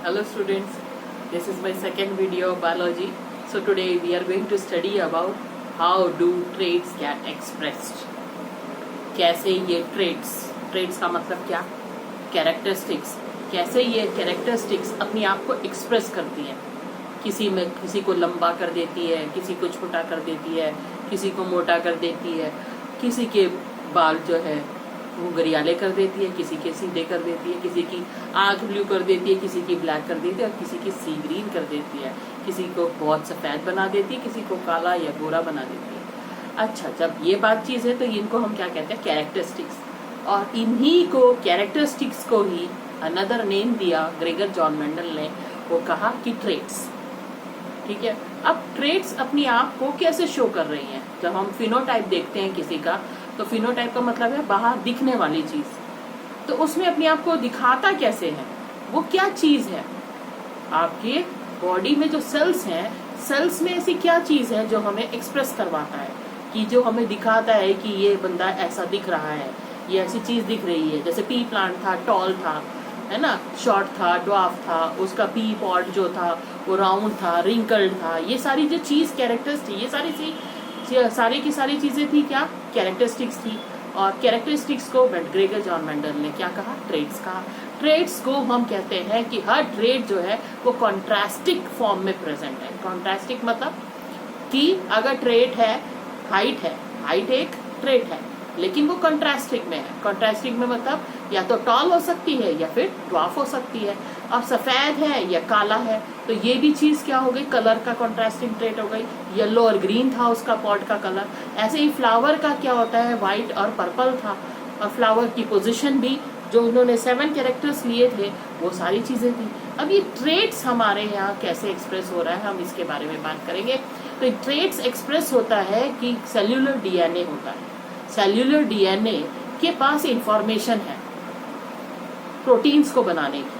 Hello students, this is my second video of biology. So today we are going to study about how do traits get expressed. कैसे ये traits का मतलब क्या, characteristics, कैसे ये characteristics अपनी आप को express करती हैं. किसी को लंबा कर देती है, किसी को छोटा कर देती है, किसी को मोटा कर देती है, किसी के बाल जो है वो गरियाले कर देती है, किसी के सीधे कर देती है, किसी की आंख ब्लू कर देती है, किसी की ब्लैक कर देती है और किसी की सी ग्रीन कर देती है, किसी को बहुत सफ़ेद बना देती है, किसी को काला या गोरा बना देती है. अच्छा, जब ये बात चीज़ है तो इनको हम क्या कहते हैं, कैरेक्टरिस्टिक्स. और इन्हीं को कैरेक्टरिस्टिक्स को ही अनदर नेम दिया ग्रेगर जॉन मेंडल ने, वो कहा कि ट्रेट्स. ठीक है. अब ट्रेट्स अपनी आप को कैसे शो कर रही हैं. जब हम फिनोटाइप देखते हैं किसी का, तो फिनोटाइप का मतलब है बाहर दिखने वाली चीज. तो उसमें अपने आप को दिखाता कैसे है, वो क्या चीज है. आपके बॉडी में जो सेल्स हैं, सेल्स में ऐसी क्या चीज है जो हमें एक्सप्रेस करवाता है, कि जो हमें दिखाता है कि ये बंदा ऐसा दिख रहा है, ये ऐसी चीज दिख रही है. जैसे पी प्लांट था, टॉल था, है ना, शॉर्ट था, ड्वार्फ था, उसका पी पॉट जो था वो राउंड था, रिंकल्ड था. ये सारी जो चीज कैरेक्टर्स थी, ये सारी की सारी चीजें थी क्या, कैरेक्टरिस्टिक्स थी. और कैरेक्टरिस्टिक्स को ग्रेगर जॉन मेंडल ने क्या कहा, ट्रेट्स कहा. ट्रेट्स को हम कहते हैं कि हर ट्रेट जो है वो कॉन्ट्रास्टिक फॉर्म में प्रेजेंट है. कॉन्ट्रास्टिक मतलब कि अगर ट्रेट है, हाइट एक ट्रेट है, लेकिन वो कॉन्ट्रास्टिक में है. कॉन्ट्रास्टिक में मतलब या तो टॉल हो सकती है या फिर ड्वार्फ हो सकती है. और सफेद है या काला है, तो ये भी चीज क्या हो गई, कलर का कॉन्ट्रास्टिंग ट्रेट हो गई. येलो और ग्रीन था उसका पॉट का कलर. ऐसे ही फ्लावर का क्या होता है, व्हाइट और पर्पल था. और फ्लावर की पोजीशन भी, जो उन्होंने 7 कैरेक्टर्स लिए थे, वो सारी चीजें थी. अब ये ट्रेट्स हमारे यहाँ कैसे एक्सप्रेस हो रहा है, हम इसके बारे में बात करेंगे. तो ट्रेट्स एक्सप्रेस होता है कि सेल्यूलर डीएनए होता है. सेल्यूलर डीएनए के पास इंफॉर्मेशन है प्रोटीन्स को बनाने की.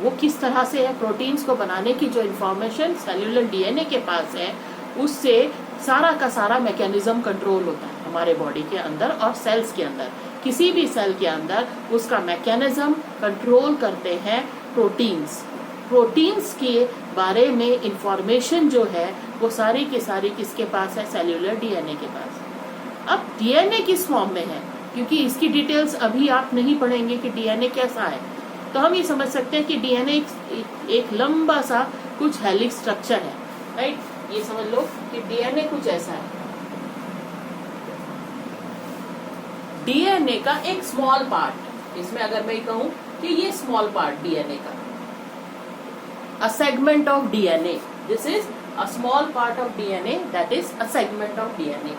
वो किस तरह से है, प्रोटीन्स को बनाने की जो इंफॉर्मेशन सेल्यूलर डीएनए के पास है, उससे सारा का सारा मैकेनिज्म कंट्रोल होता है हमारे बॉडी के अंदर और सेल्स के अंदर. किसी भी सेल के अंदर उसका मैकेनिज्म कंट्रोल करते हैं प्रोटीन्स. प्रोटीन्स के बारे में इंफॉर्मेशन जो है वो सारी की सारी किसके पास है, सेल्यूलर डीएनए के पास. अब डीएनए किस फॉर्म में है, क्योंकि इसकी डिटेल्स अभी आप नहीं पढ़ेंगे कि डीएनए कैसा है, तो हम ये समझ सकते हैं कि डीएनए एक लंबा सा कुछ हेलिक्स स्ट्रक्चर है. राइट, ये समझ लो कि डीएनए कुछ ऐसा है. डीएनए का एक स्मॉल पार्ट, इसमें अगर मैं कहूं कि ये स्मॉल पार्ट डीएनए का, a segment of DNA, this is a small part of DNA, that is a segment of DNA.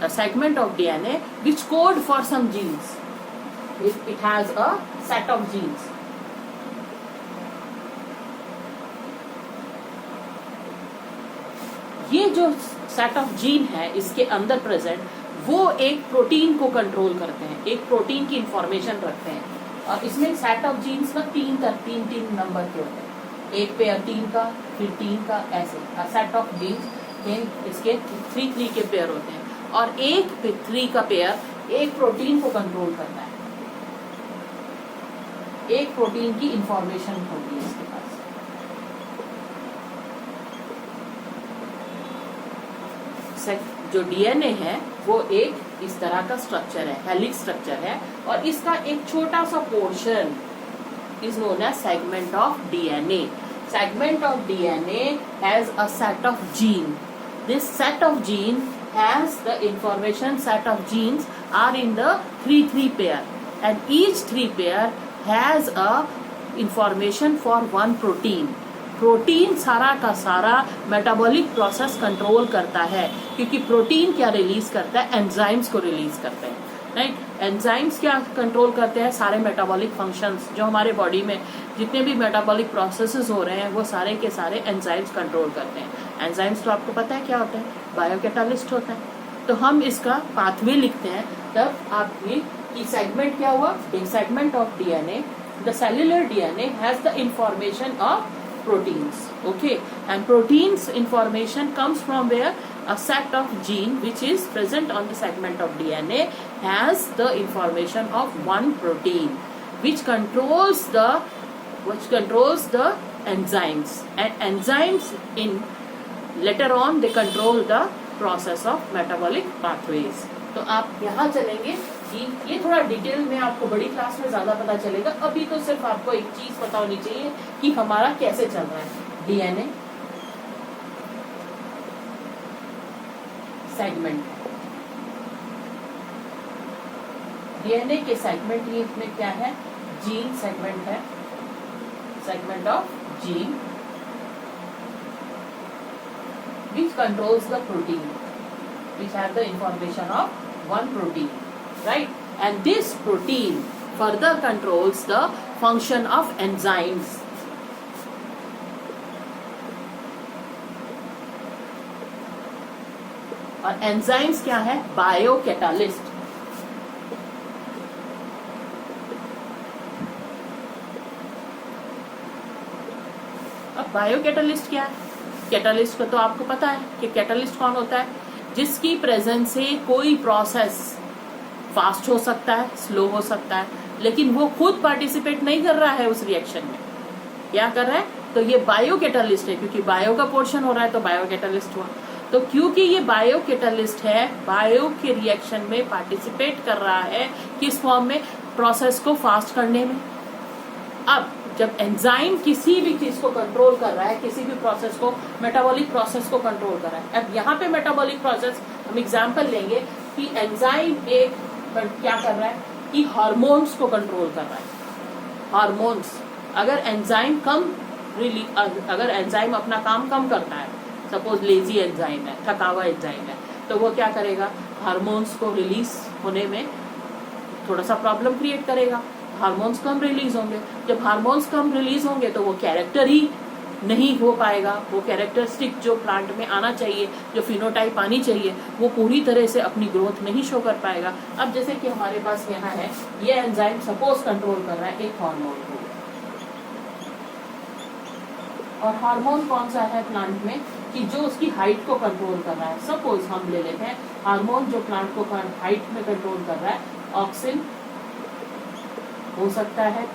A segment of DNA which code for some genes. It has a set of genes. ये जो set of gene है इसके अंदर present, वो एक protein को control करते हैं, एक प्रोटीन की इंफॉर्मेशन रखते हैं. और इसमें सेट ऑफ जीन्स ना तीन नंबर के होते हैं. एक पेयर 3 का, फिर 3 का, ऐसे सेट ऑफ जीन्स इसके 3 के पेयर होते हैं. और एक 3 का पेयर एक प्रोटीन को कंट्रोल करता है, एक प्रोटीन की इंफॉर्मेशन होती है इसके पास. जो डीएनए है वो एक इस तरह का स्ट्रक्चर है, हेलिक्स स्ट्रक्चर है, और इसका एक छोटा सा portion is known as segment of DNA. Segment of DNA has a set of gene. This set of gene has the information, set of genes are in the 3 pair, and each 3 pair has a information for one protein. Protein सारा का सारा metabolic process control करता है, क्योंकि protein क्या release करता है, enzymes को रिलीज करते हैं. राइट, एंजाइम्स क्या कंट्रोल करते हैं, सारे मेटाबॉलिक फंक्शंस. जो हमारे बॉडी में जितने भी मेटाबॉलिक प्रोसेसेस हो रहे हैं वो सारे के सारे एंजाइम्स कंट्रोल करते हैं. एंजाइम्स तो आपको पता है क्या होता है, बायोकैटालिस्ट होता है. तो हम इसका पाथवे लिखते हैं तब आपकी सेगमेंट क्या हुआ, segment of DNA. The cellular DNA has the information of proteins. Okay, and proteins information comes from where, a set of gene which is present on the segment of DNA has the information of one protein which controls the enzymes, and enzymes in later on they control the process of metabolic pathways. तो आप यहाँ चलेंगे कि ये थोड़ा detail में आपको बड़ी क्लास में ज्यादा पता चलेगा, अभी तो सिर्फ आपको एक चीज पता होनी चाहिए कि हमारा कैसे चल रहा है डीएनए सेगमेंट। डीएनए के सेगमेंट ये इसमें क्या है, जीन सेगमेंट है, segment of gene which controls the protein, which have the information of one protein, right? And this protein further controls the function of enzymes. और एंजाइम्स क्या है, बायोकैटालिस्ट। अब बायोकैटालिस्ट क्या है, कैटालिस्ट का तो आपको पता है कि कैटालिस्ट कौन होता है, जिसकी प्रेजेंस से कोई प्रोसेस फास्ट हो सकता है, स्लो हो सकता है, लेकिन वो खुद पार्टिसिपेट नहीं कर रहा है उस रिएक्शन में। क्या कर रहा है, तो ये बायोकैटालिस्ट है, क्योंकि बायो का पोर्शन हो रहा है तो बायोकैटालिस्ट हुआ। तो क्योंकि ये बायोकैटालिस्ट है, बायो के रिएक्शन में पार्टिसिपेट कर रहा है, किस फॉर्म में, प्रोसेस को फास्ट करने में। अब जब एंजाइम किसी भी चीज को कंट्रोल कर रहा है, किसी भी प्रोसेस को, मेटाबॉलिक प्रोसेस को कंट्रोल कर रहा है। अब यहाँ पे मेटाबॉलिक प्रोसेस हम एग्जांपल लेंगे कि एंजाइम एक क्या कर रहा है कि हार्मोन्स को कंट्रोल कर रहा है। हार्मोन्स अगर एंजाइम अगर एंजाइम अपना काम कम करता है, सपोज लेजी एंजाइम है, थका हुआ एंजाइम है, तो वो क्या करेगा, हार्मोन्स को रिलीज होने में थोड़ा सा प्रॉब्लम क्रिएट करेगा। हार्मोन्स कम रिलीज होंगे, जब हार्मोन्स कम रिलीज होंगे तो वो कैरेक्टर ही नहीं हो पाएगा, वो कैरेक्टरिस्टिक जो प्लांट में आना चाहिए, जो फिनोटाइप आनी चाहिए, वो पूरी तरह से अपनी ग्रोथ नहीं शो कर पाएगा। अब जैसे कि हमारे पास यहाँ है, ये एंजाइम सपोज कंट्रोल कर रहा है एक हार्मोन को, और हार्मोन कौन सा है प्लांट में कि जो उसकी हाइट को कंट्रोल कर रहा है। सपोज हम ले लेते हैं हार्मोन जो प्लांट को हाइट में कंट्रोल कर रहा है, ऑक्सिन हो सकता है,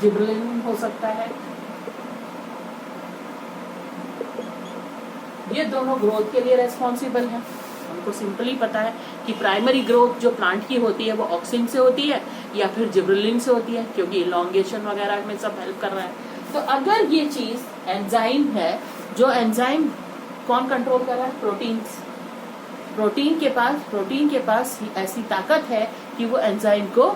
जिबरेलिन हो सकता है, ये दोनों ग्रोथ के लिए रेस्पॉन्सिबल है। हमको सिंपली पता है कि प्राइमरी ग्रोथ जो प्लांट की होती है वो ऑक्सिन से होती है या फिर जिबरेलिन से होती है, क्योंकि इलॉन्गेशन वगैरह में सब हेल्प कर रहा है। तो अगर ये चीज एंजाइम है, जो एंजाइम कौन कंट्रोल कर रहा है, प्रोटीन्स। प्रोटीन के पास ऐसी ताकत है कि वो एंजाइम को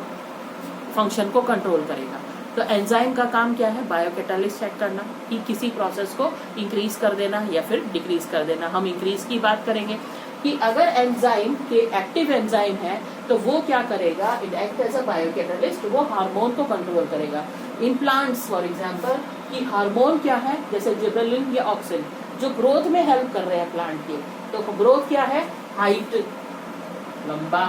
फंक्शन को कंट्रोल करेगा। तो एंजाइम का काम क्या है, बायोकैटालिस्ट सेट करना, कि किसी प्रोसेस को इंक्रीज कर देना या फिर डिक्रीज कर देना। हम इंक्रीज की बात करेंगे कि अगर एंजाइम के एक्टिव एंजाइम है तो वो क्या करेगा, इट एक्ट एज अ बायोकैटालिस्ट, वो हार्मोन को कंट्रोल करेगा। इन प्लांट्स फॉर एग्जांपल कि हार्मोन क्या है, जैसे जिबरेलिन या ऑक्सिन, जो ग्रोथ में हेल्प कर रहे हैं प्लांट के। तो ग्रोथ क्या है, हाइट, लंबा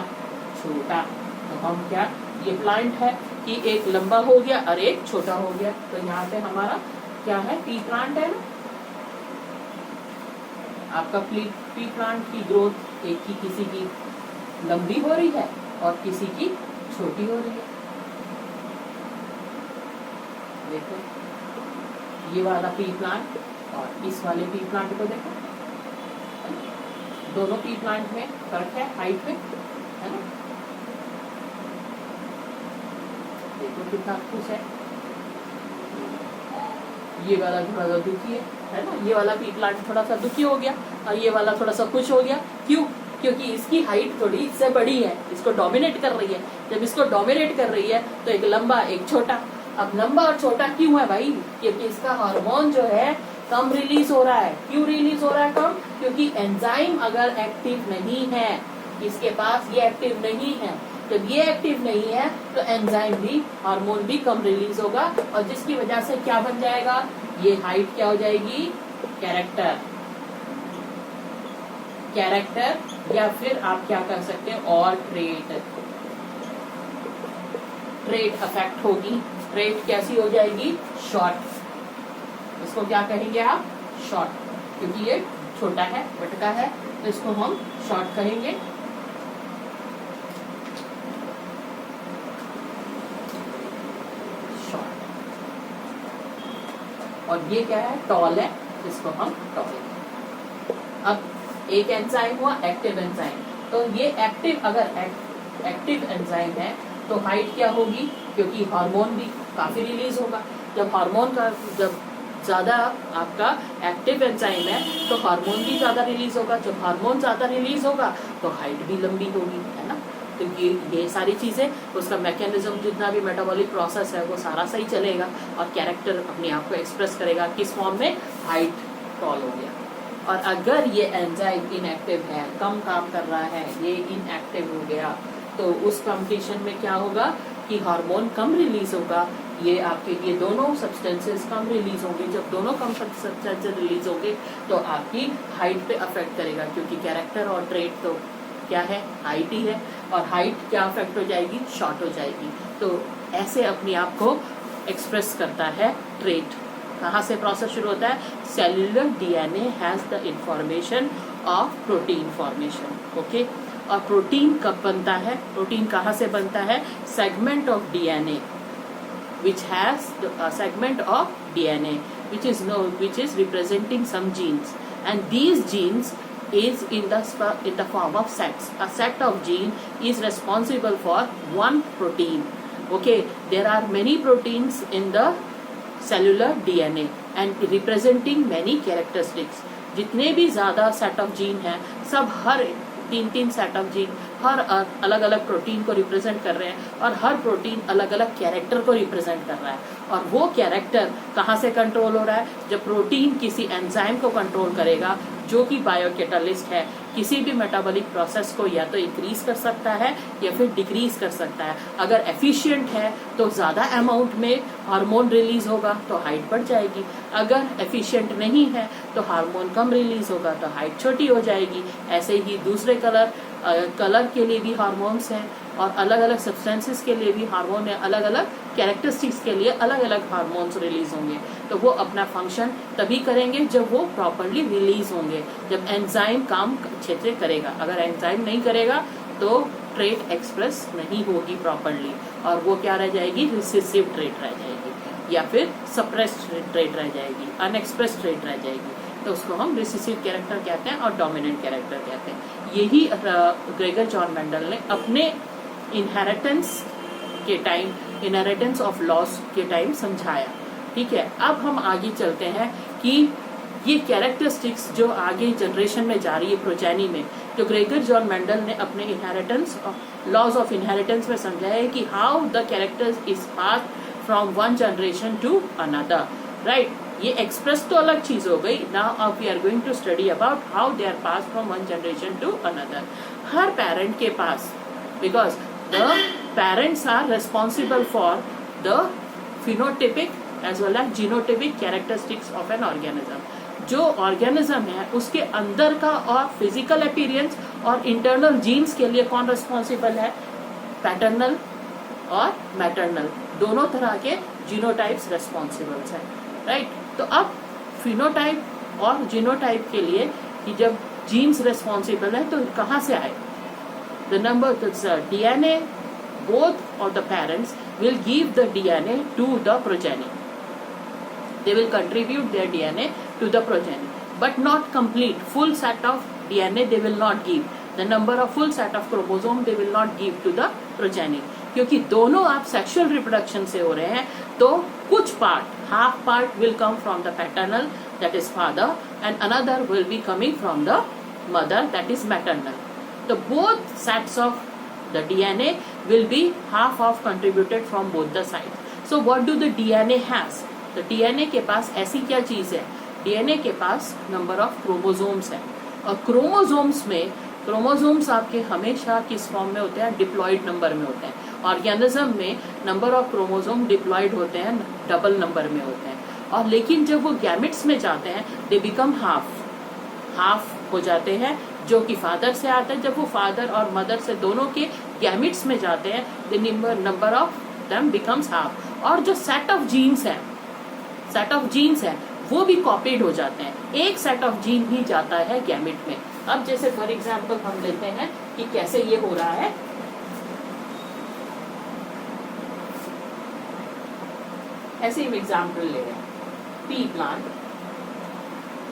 छोटा। तो हम क्या, ये प्लांट है कि एक लंबा हो गया और एक छोटा हो गया। तो यहाँ पे हमारा क्या है, पी प्लांट है ना। आपका पी प्लांट की ग्रोथ एक की किसी की लंबी हो रही है और किसी की छोटी हो रही है। देखो ये वाला पी प्लांट और इस वाले पी प्लांट को देखो, दोनों पी प्लांट में फर्क है हाइट में, है ना। देखो कितना खुश है, ये वाला थोड़ा सा दुखी है ना। ये वाला पी प्लांट थोड़ा सा दुखी हो गया और ये वाला थोड़ा सा खुश हो गया। क्यों, क्योंकि इसकी हाइट थोड़ी इससे बड़ी है, इसको डोमिनेट कर रही है। जब इसको डोमिनेट कर रही है तो एक लंबा एक छोटा। अब लंबा और छोटा क्यों है भाई, क्योंकि इसका हार्मोन जो है कम रिलीज हो रहा है। क्यों रिलीज हो रहा है कम, क्योंकि एंजाइम अगर एक्टिव नहीं है, इसके पास ये एक्टिव नहीं है। जब ये एक्टिव नहीं है तो एंजाइम भी, हार्मोन भी कम रिलीज होगा, और जिसकी वजह से क्या बन जाएगा, ये हाइट क्या हो जाएगी, कैरेक्टर। या फिर आप क्या कर सकते हैं, और ट्रेट अफेक्ट होगी। ट्रेट कैसी हो जाएगी, शॉर्ट। इसको क्या कहेंगे आप, शॉर्ट, क्योंकि ये छोटा है, बटका है, तो इसको हम शॉर्ट कहेंगे। शॉर्ट। और ये क्या है? टॉल है, इसको हम टॉल। अब एक एंजाइम हुआ एक्टिव एंजाइम, तो ये एक्टिव, अगर एक्टिव एंजाइम है तो हाइट क्या होगी? क्योंकि हार्मोन भी काफी रिलीज होगा। जब हार्मोन का जब ज्यादा आपका एक्टिव एंजाइम है तो हार्मोन भी ज्यादा रिलीज होगा। जब हार्मोन ज्यादा रिलीज होगा तो हाइट भी लंबी होगी, है ना। तो ये सारी चीजें, उसका मैकेनिज्म, जितना भी मेटाबॉलिक प्रोसेस है वो सारा सही चलेगा और कैरेक्टर अपने आप को एक्सप्रेस करेगा किस फॉर्म में? हाइट, टॉल हो गया। और अगर ये एंजाइम इनएक्टिव है, कम काम कर रहा है, ये इनएक्टिव हो गया, तो उस कंडीशन में क्या होगा कि हार्मोन कम रिलीज होगा, ये आपके ये दोनों सब्सटेंसेस कम रिलीज होंगे। जब दोनों कम सब्सटेंसेस रिलीज होंगे तो आपकी हाइट पे अफेक्ट करेगा, क्योंकि कैरेक्टर और ट्रेट तो क्या है? हाइट ही है। और हाइट क्या अफेक्ट हो जाएगी? शॉर्ट हो जाएगी। तो ऐसे अपने आप को एक्सप्रेस करता है ट्रेट। कहाँ से प्रोसेस शुरू होता है? Cellular DNA has the information of protein formation. Okay. और प्रोटीन कब बनता है? प्रोटीन कहाँ से बनता है? Segment of DNA which has a segment of DNA which is representing some genes, and these genes is in the form of sets. A set of gene is responsible for one protein. Okay, there are many proteins in the cellular DNA and representing many characteristics. जितने भी ज्यादा set of gene हैं, सब हर तीन set of gene हर अलग अलग protein को represent कर रहे हैं, और हर प्रोटीन अलग अलग कैरेक्टर को रिप्रेजेंट कर रहा है। और वो कैरेक्टर कहाँ से कंट्रोल हो रहा है? जब प्रोटीन किसी एंजाइम को कंट्रोल करेगा जो कि बायोकैटालिस्ट है, किसी भी मेटाबॉलिक प्रोसेस को या तो इंक्रीज कर सकता है या फिर डिक्रीज कर सकता है। अगर एफिशिएंट है तो ज्यादा अमाउंट में हार्मोन रिलीज होगा तो हाइट बढ़ जाएगी। अगर एफिशिएंट नहीं है तो हार्मोन कम रिलीज होगा तो हाइट छोटी हो जाएगी। ऐसे ही दूसरे कलर के लिए भी हार्मोन्स हैं, और अलग अलग सब्सटेंसेस के लिए भी हार्मोन है, अलग अलग कैरेक्टरिस्टिक्स के लिए अलग अलग हार्मोन्स रिलीज होंगे। तो वो अपना फंक्शन तभी करेंगे जब वो प्रॉपरली रिलीज होंगे, जब एंजाइम काम अच्छे से करेगा। अगर एंजाइम नहीं करेगा तो ट्रेट एक्सप्रेस नहीं होगी प्रॉपरली, और वो क्या रह जाएगी? रिसेसिव ट्रेट रह जाएगी, या फिर सप्रेस्ड ट्रेट रह जाएगी, अनएक्सप्रेस्ड ट्रेट रह जाएगी। तो उसको हम रिसेसिव कैरेक्टर कहते हैं और डोमिनेंट कैरेक्टर कहते हैं। यही ग्रेगर जॉन मेंडल ने अपने इनहेरिटेंस के टाइम, इनहेरिटेंस ऑफ लॉस के टाइम समझाया। ठीक है, अब हम आगे चलते हैं कि ये कैरेक्टरिस्टिक्स जो आगे जनरेशन में जा रही है प्रोजेनी में, तो ग्रेगर जॉन मेंडल ने अपने इनहेरिटेंस लॉज ऑफ इनहेरिटेंस में समझाया है कि how the characters is passed from one generation to another. Right, ये एक्सप्रेस तो अलग चीज हो गई। Now we are going to study about how they are pass from one generation to another. हर पेरेंट के पास, because the parents are responsible for the phenotypic as well as genotypic characteristics of an organism. जो organism है उसके अंदर का और physical appearance और इंटरनल जीन्स के लिए कौन रिस्पॉन्सिबल है? पैटर्नल और मैटरनल दोनों तरह के जीनोटाइप्स रेस्पॉन्सिबल है। राइट, तो अब फिनोटाइप और जीनोटाइप के लिए कि जब जीन्स रेस्पॉन्सिबल है तो कहाँ से आए? The number DNA, both of the parents will give the DNA to the progeny. They will contribute their DNA to the progeny, but not complete. Full set of DNA they will not give. The number of full set of chromosome they will not give to the progeny. क्योंकि दोनों आप sexual reproduction से हो रहे हैं, तो कुछ part, half part will come from the paternal, that is father, and another will be coming from the mother, that is maternal. तो both sets of the DNA will be half of contributed from both the sides. So what do the DNA has? तो DNA के पास ऐसी क्या चीज है? DNA के पास number of chromosomes है, और क्रोमोसोम्स आपके हमेशा किस फॉर्म में होते हैं? डिप्लॉयड नंबर में होते हैं. ऑर्गेनिज्म में नंबर ऑफ क्रोमोसोम डिप्लॉयड होते हैं, डबल नंबर में होते हैं. और लेकिन जब वो गैमेट्स में जाते हैं दे बिकम हाफ हो जाते हैं, जो कि फादर से आता है. जब वो फादर और मदर से दोनों के गैमेट्स में जाते हैं the number of them becomes half. और जो सेट ऑफ जीन्स है वो भी कॉपीड हो जाते हैं. एक सेट ऑफ जीन ही जाता है गैमेट में, अब जैसे फॉर एग्जाम्पल हम लेते हैं कि कैसे ये हो रहा है। ऐसे ही एग्जाम्पल ले रहे हैं, पी प्लांट,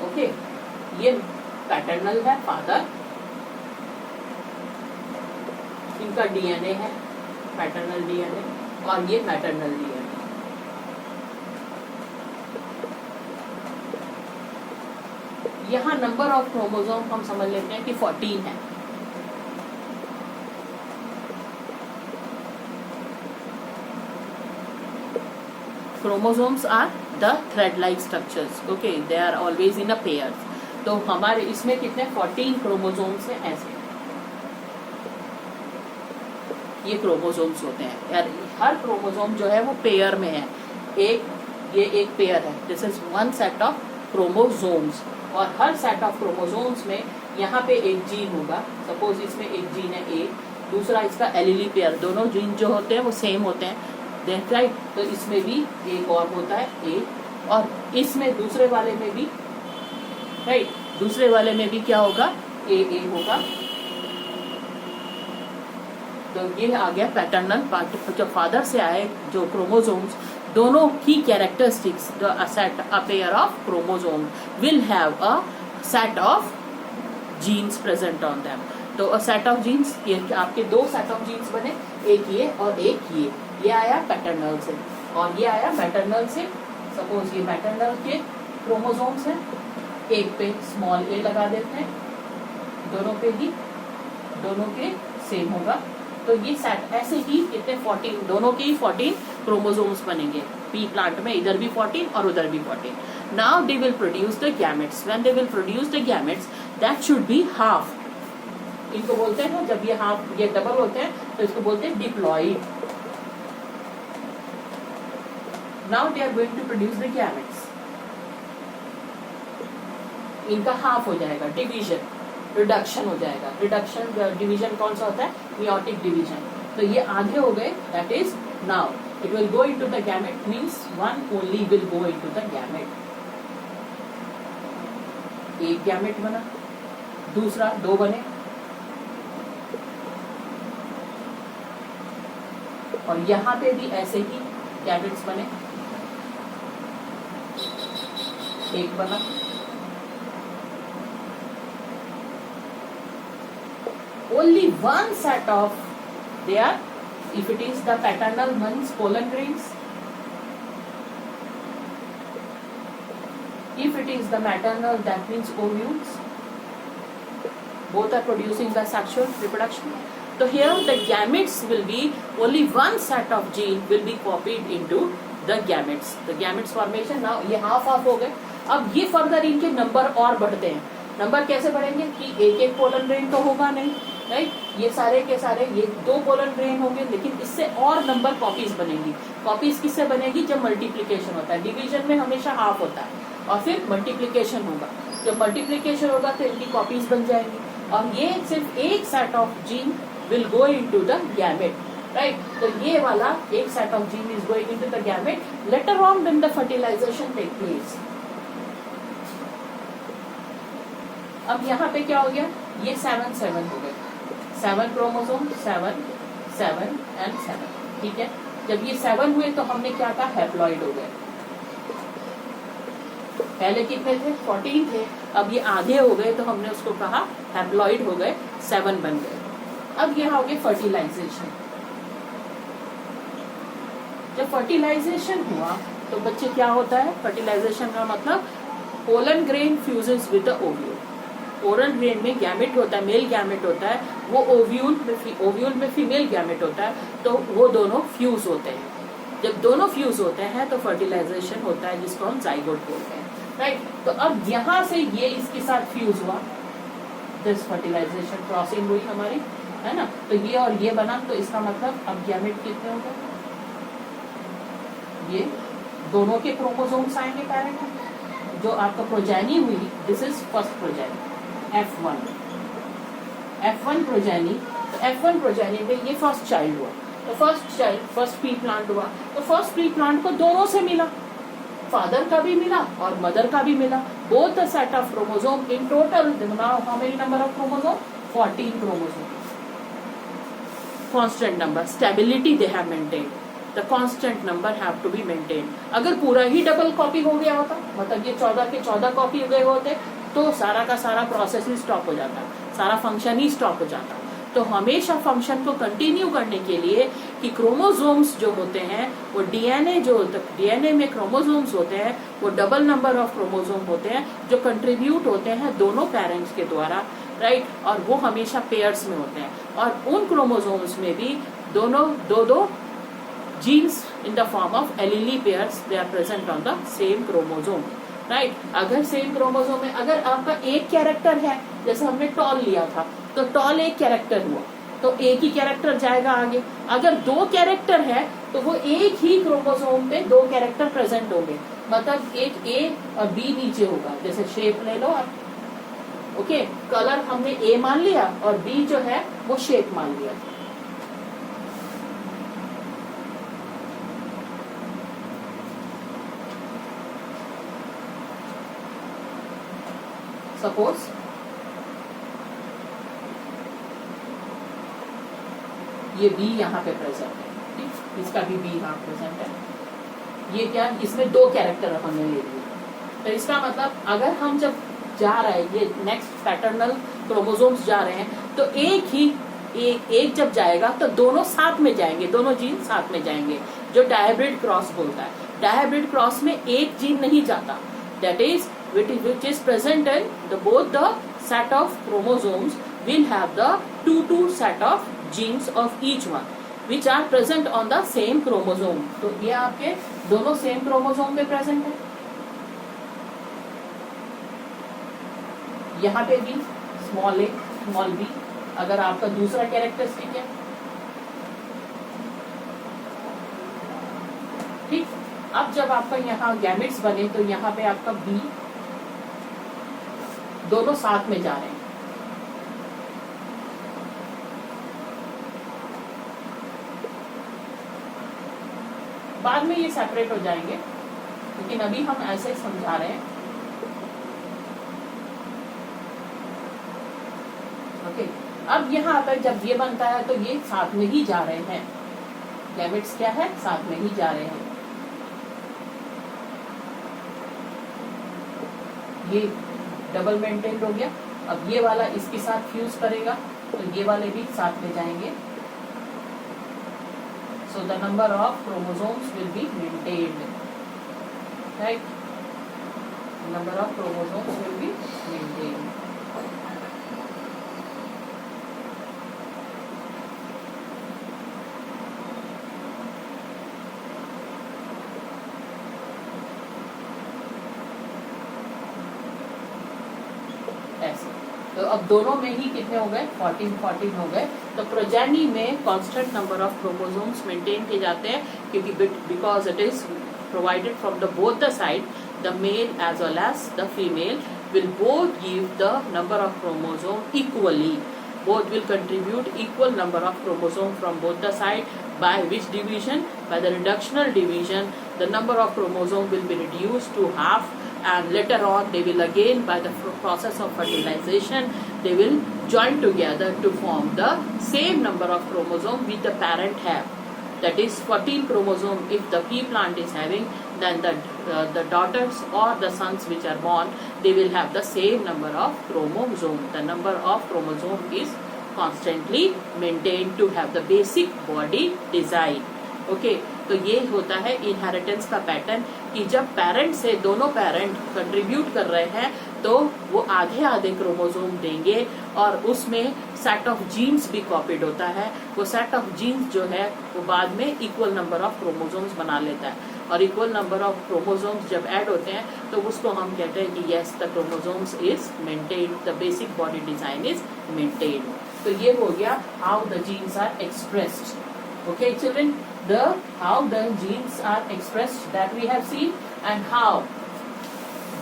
ओके, ये पैटर्नल है, फादर, इनका डीएनए है पैटर्नल डीएनए, और ये मैटरनल डीएनए। यहाँ नंबर ऑफ क्रोमोसोम हम समझ लेते हैं कि 14 है। Chromosomes are the thread-like structures. Okay, they are always in a pair. तो हमारे इसमें कितने 14 क्रोमोसोम्स हैं ऐसे। ये क्रोमोसोम्स होते हैं यार, हर क्रोमोसोम जो है वो पेयर में है। ये एक पेयर है, this is one set of chromosomes, और हर सेट ऑफ क्रोमोसोम्स में यहाँ पे एक जीन होगा। सपोज इसमें एक जीन है ए, दूसरा इसका एलीली पेयर, दोनों जीन जो होते हैं वो सेम होते हैं, राइट। तो इसमें भी एक और होता है ए, और इसमें दूसरे वाले में भी, राइट, दूसरे वाले में भी क्या होगा, ए होगा। तो ये आ गया पैटर्नल पार्ट, जो फादर से आए जो क्रोमोसोम्स, दोनों की characteristics, a pair of chromosomes will have a set of genes present on them. तो a set of genes, ये आपके दो सेट ऑफ जीन्स बने, एक ये और एक ये आया पैटर्नल से और ये आया मैटरनल से। सपोज ये मैटरनल के क्रोमोसोम्स हैं, एक पे स्मॉल ए लगा देते हैं, दोनों पे ही, दोनों के सेम होगा। तो ये सेट ऐसे ही कितने 14, दोनों के ही 14 क्रोमोसोम्स बनेंगे पी प्लांट में, इधर भी 14 और उधर भी 14। Now they will produce the gametes, when they will produce the gametes that should be half. इनको बोलते हैं जब ये हाफ, ये डबल होते हैं तो इसको बोलते हैं diploid. Now they are going to produce the gametes, इनका हाफ हो जाएगा, डिवीजन, रिडक्शन हो जाएगा। रिडक्शन डिवीजन कौन सा होता है, मियोटिक डिवीजन। तो ये आधे हो गए, that is now it will go into the gamete, means one only will go into the gamete. एक गैमेट बना, दूसरा दो बने, और यहां पे भी ऐसे ही गैमेट्स बने, एक बना, only one set of there, if it is the paternal means pollen grains, if it is the maternal that means ovules, both are producing the sexual reproduction. So here the gametes will be only one set of gene will be copied into the gametes. The gametes formation now ये half हो गए। अब ये further इनके number और बढ़ते हैं। Number कैसे बढ़ेंगे कि एक एक पोलन ग्रेन तो होगा नहीं, राइट, ये सारे के सारे ये दो पोलन ग्रेन होंगे, लेकिन इससे और नंबर कॉपीज बनेंगी। कॉपीज किससे बनेगी, जब मल्टीप्लीकेशन होता है। डिवीजन में हमेशा हाफ होता है और फिर मल्टीप्लीकेशन होगा। जब मल्टीप्लीकेशन होगा तो इनकी कॉपीज बन जाएंगी, और ये सिर्फ एक set of gene will go into the gamete, right. तो ये वाला एक set of gene is going into the gamete. Later on when the fertilisation take place. अब यहाँ पे क्या हो गया, ये 7 हो गए, 7 क्रोमोसोम, 7 7 एंड 7, ठीक है। जब ये 7 हुए तो हमने क्या कहा, हैप्लॉइड हो गए। पहले कितने थे, 14 थे, अब ये आधे हो गए तो हमने उसको कहा हैप्लॉइड हो गए, 7 बन गए। अब यहाँ हो गया फर्टिलाइजेशन। जब फर्टिलाइजेशन हुआ तो बच्चे क्या होता है, फर्टिलाइजेशन का मतलब pollen grain fuses with the ovule. Pollen grain में गैमेट होता है, मेल गैमेट होता है, वो ओव्यूल में फीमेल गैमेट होता है, तो वो दोनों फ्यूज होते हैं। जब दोनों फ्यूज होते हैं तो फर्टिलाइजेशन होता है, जिसको हम जाइगोट बोलते हैं, राइट। तो अब यहाँ से ये इसके साथ फ्यूज हुआ, दिस फर्टिलाइजेशन क्रॉसिंग हुई हमारी, है ना। तो ये और ये बना, तो इसका मतलब अब गैमेट कितने हो गए, ये दोनों के क्रोमोसोम्स आएंगे पेरेंट, जो आपका प्रोजेनी हुई, this is first progeny F1 progeny. तो F1 प्रोजेनी में ये फर्स्ट चाइल्ड हुआ, तो फर्स्ट पी प्लांट हुआ, तो फर्स्ट पी प्लांट को दोनों से मिला, फादर का भी मिला और मदर का भी मिला, both the set of chromosome in total now how many number of chromosome, 14 chromosome. Constant number, stability they have maintained, the constant number have to be maintained. अगर पूरा ही डबल कॉपी हो गया होता, मतलब ये 14 के 14 कॉपी हो गए होते, तो सारा का सारा प्रोसेस ही स्टॉप हो जाता, सारा फंक्शन ही स्टॉप हो जाता. तो हमेशा फंक्शन को कंटिन्यू करने के लिए कि क्रोमोसोम्स जो होते हैं वो डीएनए जो डीएनए में क्रोमोसोम्स होते हैं वो डबल नंबर ऑफ क्रोमोसोम होते हैं जो कंट्रीब्यूट होते हैं दोनों पेरेंट्स के द्वारा, राइट. और वो हमेशा पेयर्स में होते हैं और उन क्रोमोसोम्स में भी दोनों दो दो genes in the form of allele pairs they are present on the same chromosome, right. अगर सेम क्रोमोसोम में अगर आपका एक कैरेक्टर है, जैसे हमने टॉल लिया था, तो टॉल एक कैरेक्टर हुआ तो एक ही कैरेक्टर जाएगा आगे. अगर दो कैरेक्टर है तो वो एक ही क्रोमोसोम पे दो कैरेक्टर प्रेजेंट होंगे, मतलब एक ए और बी नीचे होगा. जैसे शेप ले लो आप, ओके, कलर हमने ए मान लिया और बी जो है वो शेप मान लिया. सपोज ये बी यहाँ पे प्रेजेंट है, ठीक, इसका भी बी यहाँ प्रेजेंट है. ये क्या, इसमें दो कैरेक्टर हमने ले लिए, तो इसका मतलब अगर हम जब जा रहे हैं ये नेक्स्ट पैटर्नल क्रोमोसोम्स जा रहे हैं तो एक जब जाएगा तो दोनों साथ में जाएंगे, दोनों जीन साथ में जाएंगे, जो डायब्रिड क्रॉस बोलता है. डायब्रिड क्रॉस में एक जीन नहीं जाता, that is which is present in both the set of chromosomes will have the two set of genes of each one which are present on the same chromosome. तो ये आपके दोनों same chromosome पे present है. यहाँ पे भी small ए small B अगर आपका दूसरा कैरेक्टरिस्टिक है, ठीक. अब जब आपका यहाँ गैमेट्स बने तो यहाँ पे आपका बी दोनों साथ में जा रहे हैं. बाद में ये सेपरेट हो जाएंगे, लेकिन अभी हम ऐसे समझा रहे हैं. ओके, अब यहाँ पर जब ये बनता है तो ये साथ में ही जा रहे हैं, गैमेट्स क्या है, साथ में ही जा रहे हैं. ये डबल मेंटेन हो गया. अब ये वाला इसके साथ फ्यूज करेगा तो ये वाले भी साथ में जाएंगे. So the number of chromosomes will be maintained, right. Number of chromosomes will be maintained. तो अब दोनों में ही कितने हो गए, 14 हो गए. तो प्रोजेनी में constant number of chromosomes maintain किए जाते हैं क्योंकि because it is provided from the both the side, the male as well as the female will both give the number of chromosome equally. Both will contribute equal number of chromosome from both the side. By which division? By the reductional division, the number of chromosome will be reduced to half, and later on they will again by the process of fertilization they will join together to form the same number of chromosome which the parent have. That is 14 chromosome if the pea plant is having, then the daughters or the sons which are born, they will have the same number of chromosome. The number of chromosome is constantly maintained to have the basic body design. Okay, तो ये होता है inheritance का pattern कि जब parent से दोनों parent contribute कर रहे हैं तो वो आधे आधे क्रोमोसोम देंगे और उसमें सेट ऑफ जीन्स भी कॉपीड होता है. वो सेट ऑफ जीन्स जो है वो बाद में इक्वल नंबर ऑफ क्रोमोसोम्स बना लेता है और इक्वल नंबर ऑफ क्रोमोसोम्स जब ऐड होते हैं तो उसको हम कहते हैं कि yes the chromosomes is maintained, the basic body design is maintained. तो ये हो गया how the genes are expressed. Okay children, how the genes are expressed that we have seen, and how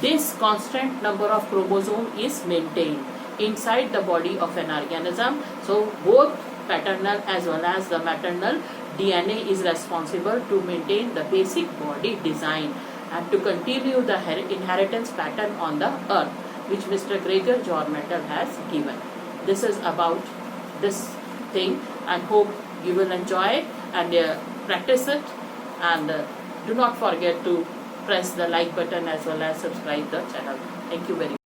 this constant number of chromosome is maintained inside the body of an organism. So both paternal as well as the maternal DNA is responsible to maintain the basic body design, and to continue the inheritance pattern on the earth, which Mr. Gregor Jormetel has given. This is about this thing, and hope you will enjoy it and practice it, and do not forget to press the like button as well as subscribe the channel. Thank you very much.